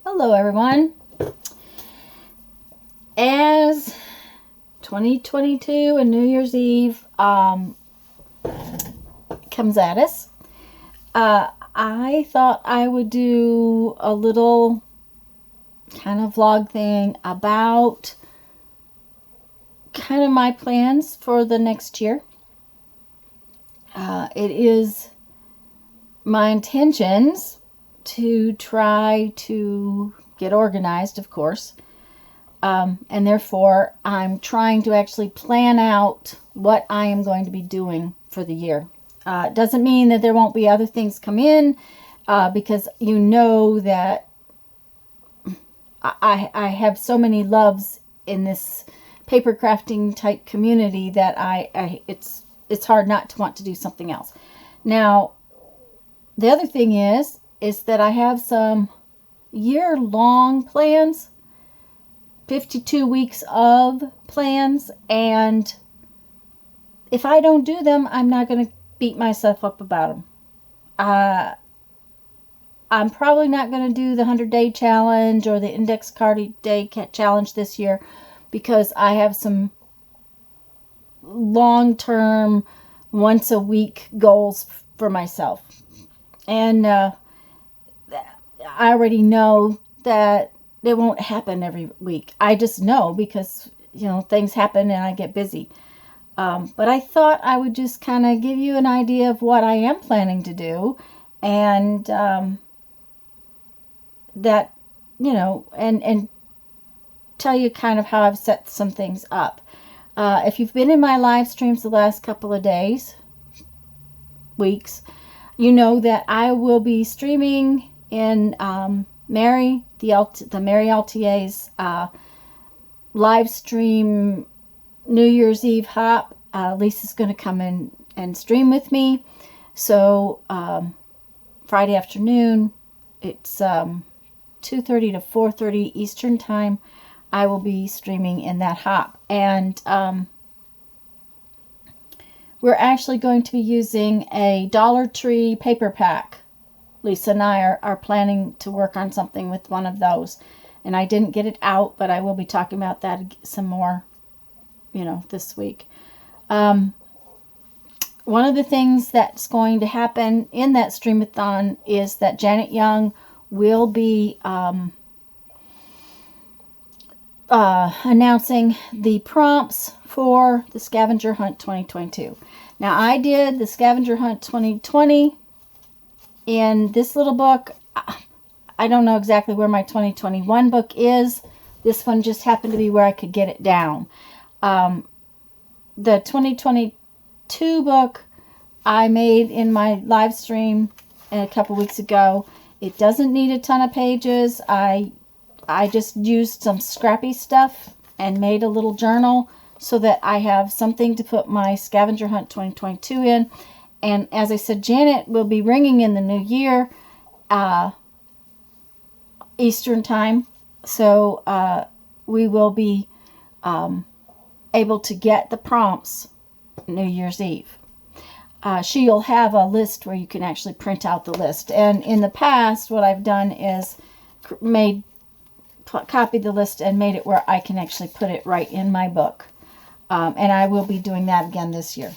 Hello everyone. As 2022 and New Year's Eve comes at us, I thought I would do a little kind of vlog thing about kind of my plans for the next year. It is my intentions to try to get organized, of course, and therefore I'm trying to actually plan out what I am going to be doing for the year. It doesn't mean that there won't be other things come in, because you know that I have so many loves in this paper crafting type community that it's hard not to want to do something else. Now, the other thing is that I have some year-long plans, 52 weeks of plans, and if I don't do them, I'm not going to beat myself up about them. I'm probably not going to do the 100-day challenge or the index card day challenge this year because I have some long-term, once-a-week goals for myself. And I already know that it won't happen every week. I just know because, you know, things happen and I get busy. But I thought I would just kind of give you an idea of what I am planning to do, and that, you know, and tell you kind of how I've set some things up. If you've been in my live streams the last couple of weeks, you know that I will be streaming in Mary, the Mary Altier's live stream New Year's Eve hop. Lisa's going to come in and stream with me. So Friday afternoon, it's 2:30 to 4:30 Eastern time. I will be streaming in that hop, and we're actually going to be using a Dollar Tree paper pack. Lisa and I are planning to work on something with one of those, and I didn't get it out, but I will be talking about that some more, you know, this week. One of the things that's going to happen in that streamathon is that Janet Young will be announcing the prompts for the Scavenger Hunt 2022. Now, I did the Scavenger Hunt 2020 in this little book. I don't know exactly where my 2021 book is. This one just happened to be where I could get it down. The 2022 book I made in my live stream a couple weeks ago. It doesn't need a ton of pages. I just used some scrappy stuff and made a little journal so that I have something to put my Scavenger Hunt 2022 in. And as I said, Janet will be ringing in the new year, Eastern time. So we will be able to get the prompts New Year's Eve. She'll have a list where you can actually print out the list. And in the past, what I've done is copied the list and made it where I can actually put it right in my book. And I will be doing that again this year.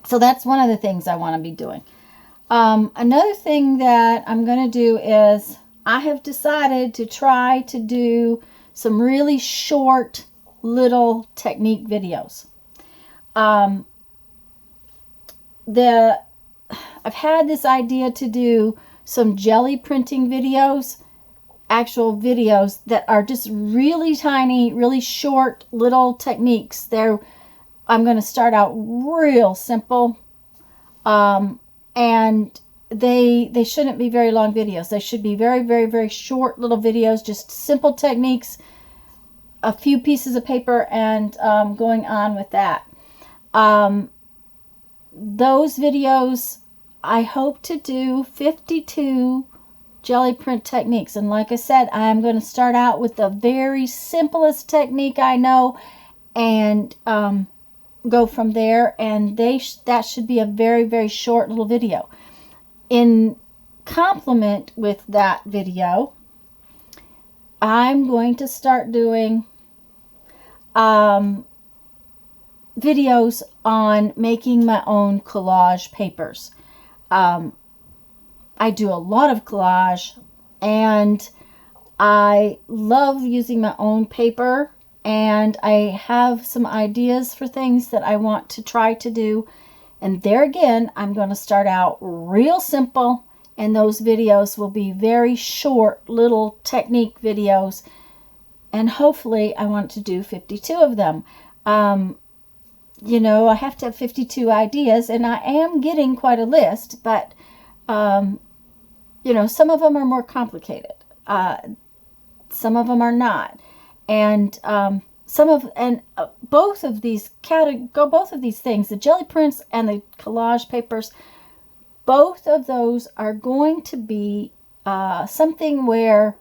So that's one of the things I want to be doing. Another thing that I'm going to do is I have decided to try to do some really short little technique videos. I've had this idea to do some jelly printing videos, actual videos that are just really tiny, really short little techniques. I'm going to start out real simple, and they shouldn't be very long videos. They should be very, very, very short little videos, just simple techniques, a few pieces of paper, and going on with that. Those videos, I hope to do 52 jelly print techniques. And like I said, I'm going to start out with the very simplest technique I know and go from there. And that should be a very, very short little video. In complement with that video, I'm going to start doing videos on making my own collage papers. I do a lot of collage, and I love using my own paper, and I have some ideas for things that I want to try to do. And there again, I'm going to start out real simple, and those videos will be very short little technique videos, and hopefully I want to do 52 of them. You know, I have to have 52 ideas, and I am getting quite a list, but you know, some of them are more complicated. Some of them are not. And both of these things, the jelly prints and the collage papers, both of those are going to be something where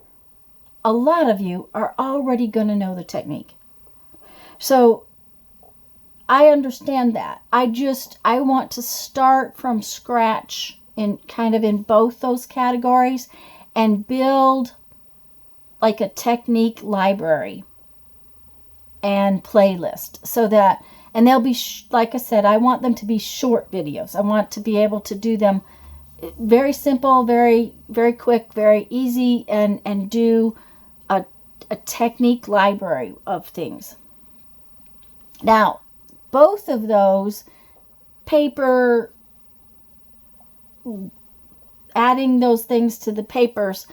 a lot of you are already going to know the technique. So I understand that. I want to start from scratch in both those categories and build like a technique library and playlist, so that, and they'll be, like I said, I want them to be short videos. I want to be able to do them very simple, very, very quick, very easy, and do a technique library of things. Now, both of those paper, adding those things to the papers,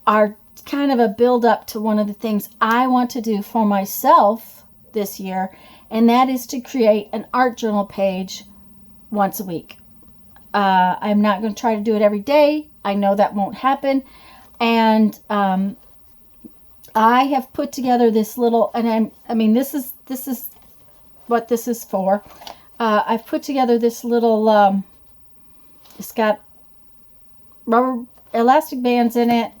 are kind of a build up to one of the things I want to do for myself this year, and that is to create an art journal page once a week. I'm not going to try to do it every day. I know that won't happen. And I have put together this little, and this is what this is for. I've put together this little, it's got rubber elastic bands in it.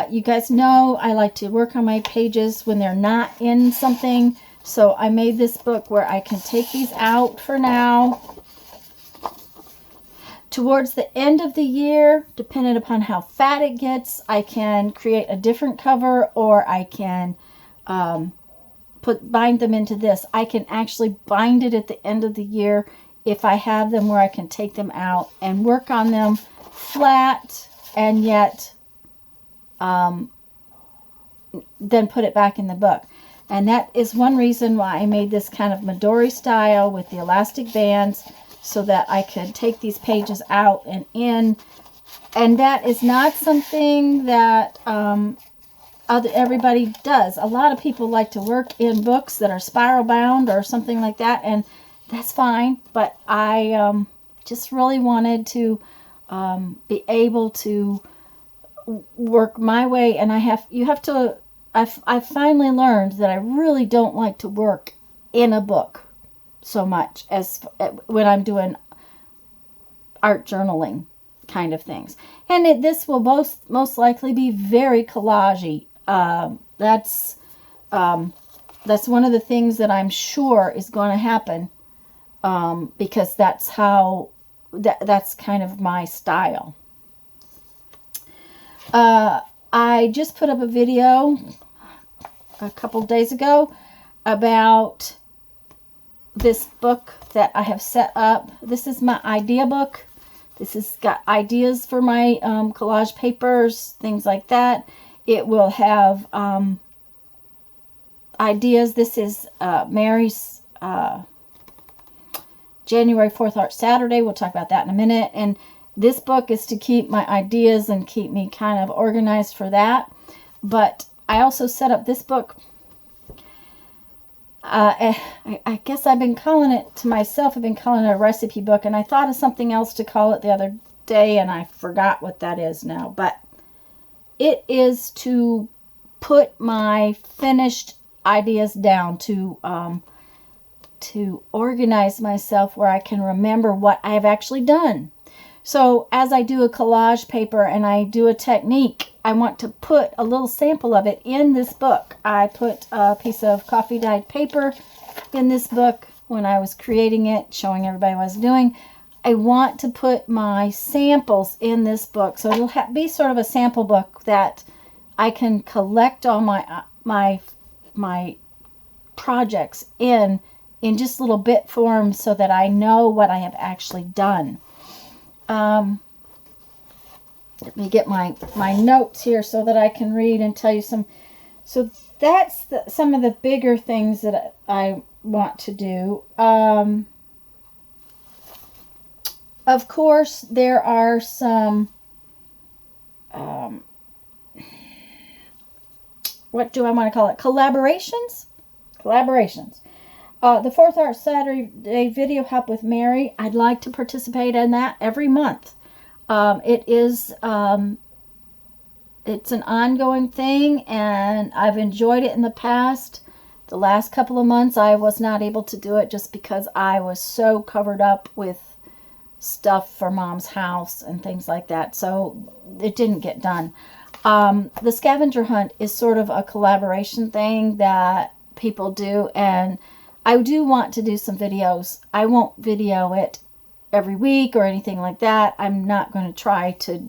You guys know I like to work on my pages when they're not in something. So I made this book where I can take these out for now. Towards the end of the year, depending upon how fat it gets, I can create a different cover, or I can bind them into this. I can actually bind it at the end of the year if I have them where I can take them out and work on them flat, and yet then put it back in the book. And that is one reason why I made this kind of Midori style with the elastic bands, so that I could take these pages out and in. And that is not something that everybody does. A lot of people like to work in books that are spiral bound or something like that, and that's fine. But I just really wanted to be able to work my way, and I've finally learned that I really don't like to work in a book so much as when I'm doing art journaling kind of things. And this will most likely be very collagey. That's one of the things that I'm sure is going to happen, because that's kind of my style. I just put up a video a couple days ago about this book that I have set up. This is my idea book. This has got ideas for my collage papers, things like that. It will have ideas. This is Mary's January 4th Art Saturday. We'll talk about that in a minute. And this book is to keep my ideas and keep me kind of organized for that. But I also set up this book. I guess I've been calling it to myself. I've been calling it a recipe book, and I thought of something else to call it the other day, and I forgot what that is now. But it is to put my finished ideas down, to organize myself where I can remember what I have actually done. So as I do a collage paper and I do a technique, I want to put a little sample of it in this book. I put a piece of coffee dyed paper in this book when I was creating it, showing everybody what I was doing. I want to put my samples in this book. So it'll be sort of a sample book that I can collect all my projects in just little bit form so that I know what I have actually done. Let me get my notes here so that I can read and tell you some. So that's some of the bigger things that I want to do. Of course, there are some, what do I want to call it? Collaborations? Collaborations. The Fourth Art Saturday Video Help with Mary. I'd like to participate in that every month. It's an ongoing thing, and I've enjoyed it in the past. The last couple of months, I was not able to do it just because I was so covered up with stuff for Mom's house and things like that. So it didn't get done. The scavenger hunt is sort of a collaboration thing that people do, and I do want to do some videos. I won't video it every week or anything like that. I'm not going to try to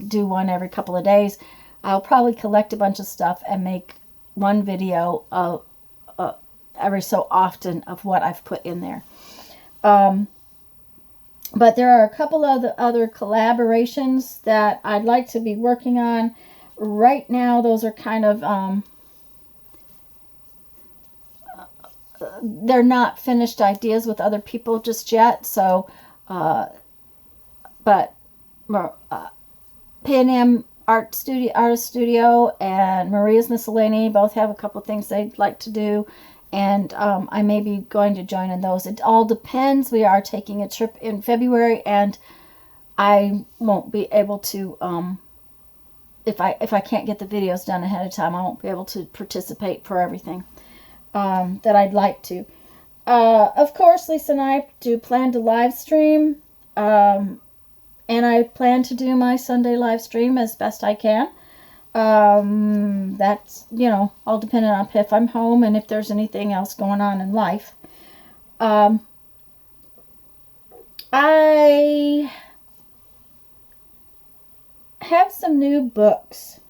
do one every couple of days. I'll probably collect a bunch of stuff and make one video every so often of what I've put in there. But there are a couple of other collaborations that I'd like to be working on. Right now, those are kind of, they're not finished ideas with other people just yet. So, but P&M Artist Studio and Maria's Miscellany both have a couple things they'd like to do. And I may be going to join in those. It all depends. We are taking a trip in February, and I won't be able to, if I can't get the videos done ahead of time, I won't be able to participate for everything that I'd like to. Of course, Lisa and I do plan to live stream, and I plan to do my Sunday live stream as best I can. That's, all dependent on if I'm home and if there's anything else going on in life. I have some new books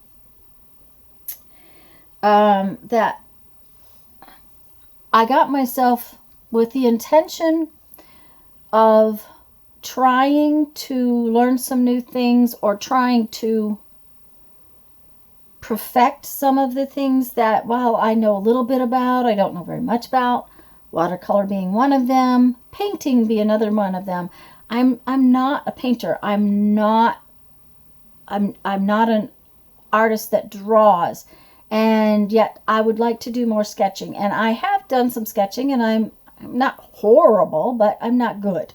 that I got myself with the intention of trying to learn some new things, or trying to perfect some of the things that, while I know a little bit about, I don't know very much about. Watercolor being one of them, painting being another one of them. I'm not a painter. I'm not an artist that draws, and yet I would like to do more sketching. And I have done some sketching, and I'm not horrible, but I'm not good.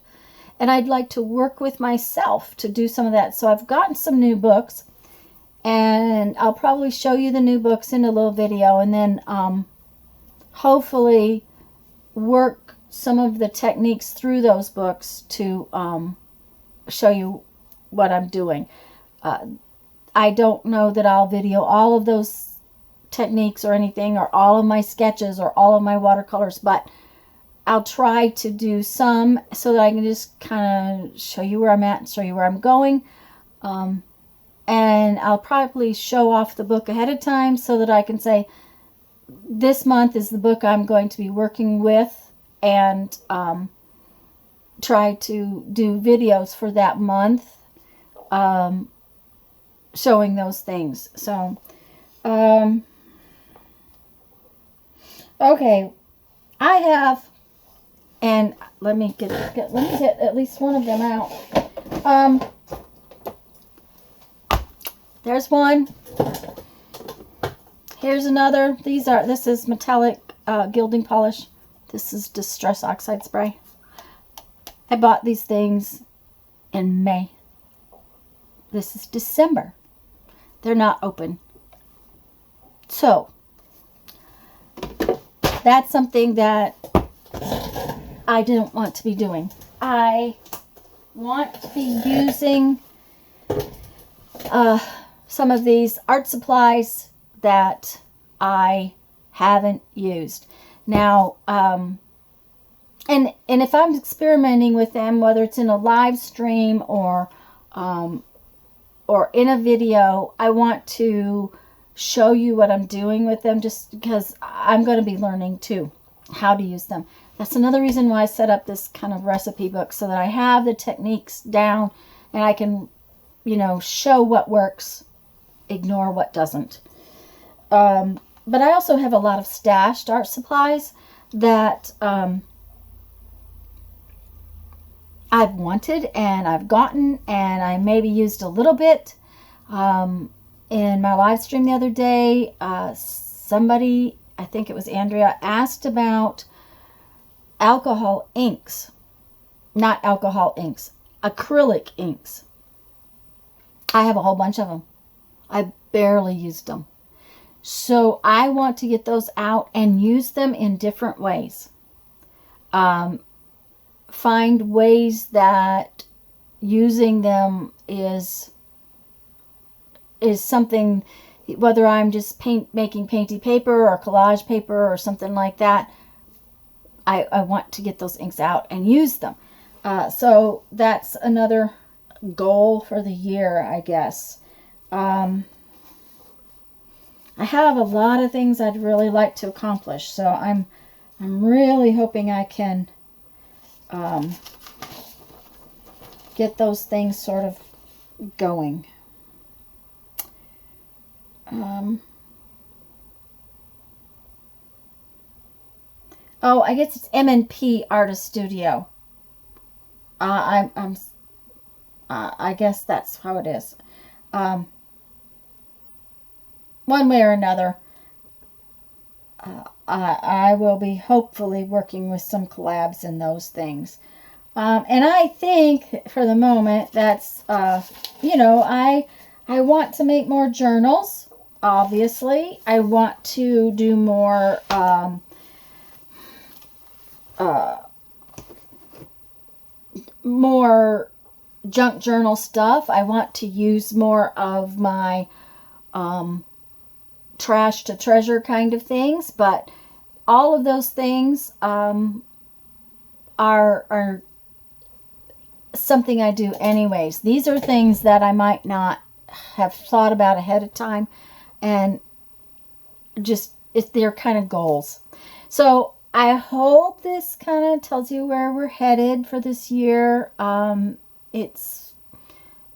And I'd like to work with myself to do some of that. So I've gotten some new books, and I'll probably show you the new books in a little video, and then hopefully work some of the techniques through those books to show you what I'm doing. I don't know that I'll video all of those techniques or anything, or all of my sketches or all of my watercolors, but I'll try to do some so that I can just kind of show you where I'm at and show you where I'm going. And I'll probably show off the book ahead of time so that I can say, this month is the book I'm going to be working with, and try to do videos for that month showing those things. So, okay, I have, and let me get at least one of them out. There's one. Here's another. This is metallic gilding polish. This is Distress Oxide Spray. I bought these things in May. This is December. They're not open. So, that's something that I didn't want to be doing. I want to be using some of these art supplies that I haven't used. Now, and if I'm experimenting with them, whether it's in a live stream or in a video, I want to show you what I'm doing with them, just because I'm going to be learning too how to use them. That's another reason why I set up this kind of recipe book, so that I have the techniques down and I can, you know, show what works, ignore what doesn't. But I also have a lot of stashed art supplies that I've wanted and I've gotten, and I maybe used a little bit. In my live stream the other day, somebody, I think it was Andrea, asked about alcohol inks. Not alcohol inks, acrylic inks. I have a whole bunch of them. I barely used them. So I want to get those out and use them in different ways. Find ways that using them is something, whether I'm just making painty paper or collage paper or something like that. I want to get those inks out and use them. So that's another goal for the year, I guess. I have a lot of things I'd really like to accomplish, so I'm really hoping I can get those things sort of going. Oh, I guess it's M&P Artist Studio. I guess that's how it is. One way or another, I will be hopefully working with some collabs in those things. And I think for the moment that's, you know, I want to make more journals, obviously. I want to do more, more junk journal stuff. I want to use more of my, trash to treasure kind of things, but all of those things are something I do anyways. These are things that I might not have thought about ahead of time, and just they're kind of goals. So I hope this kind of tells you where we're headed for this year. It's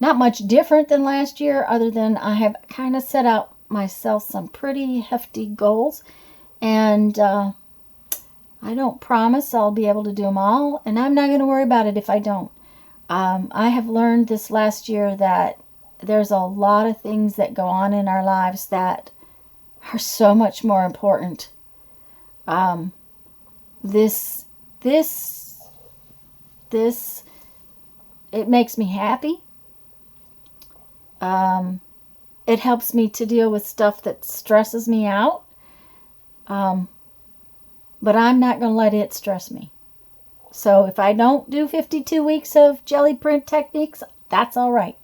not much different than last year, other than I have kind of set out myself some pretty hefty goals, and I don't promise I'll be able to do them all, and I'm not going to worry about it if I don't. I have learned this last year that there's a lot of things that go on in our lives that are so much more important. This it makes me happy. It helps me to deal with stuff that stresses me out. But I'm not going to let it stress me. So if I don't do 52 weeks of jelly print techniques, that's all right.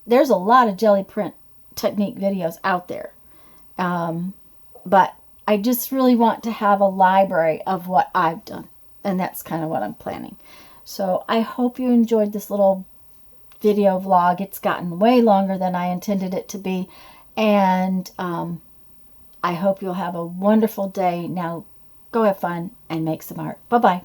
There's a lot of jelly print technique videos out there. But I just really want to have a library of what I've done. And that's kind of what I'm planning. So I hope you enjoyed this little video vlog. It's gotten way longer than I intended it to be. And I hope you'll have a wonderful day. Now go have fun and make some art. Bye-bye.